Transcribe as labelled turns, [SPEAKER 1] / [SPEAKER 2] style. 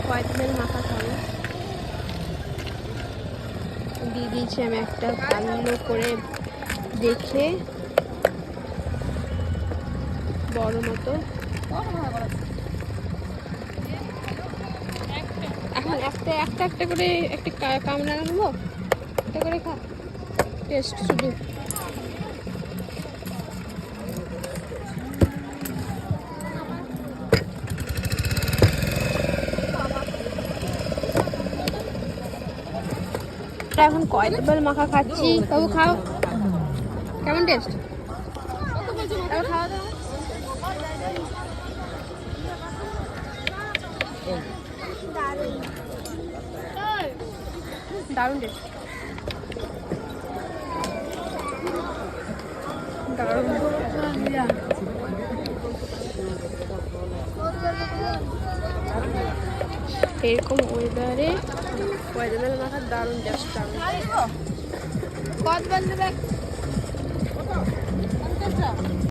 [SPEAKER 1] কয়েকদিন মাখা খাবো। দিয়ে দিয়েছি আমি একটা ভালো করে দেখে বড় মতো। এখন একটা একটা একটা করে একটা কামড়া নেবো, একটা করে খা, টেস্ট শুধু। এখন কয়েকবার মাখা খাচ্ছি। তবু খাও, কেমন টেস্ট? খাওয়া দাওয়া দারুণ টেস্ট, দারুণ। এরকম ওয়েদারে কয়েকদিন মাখার দারুণ টেস্ট। দারুণ কত বন্ধ দেখ।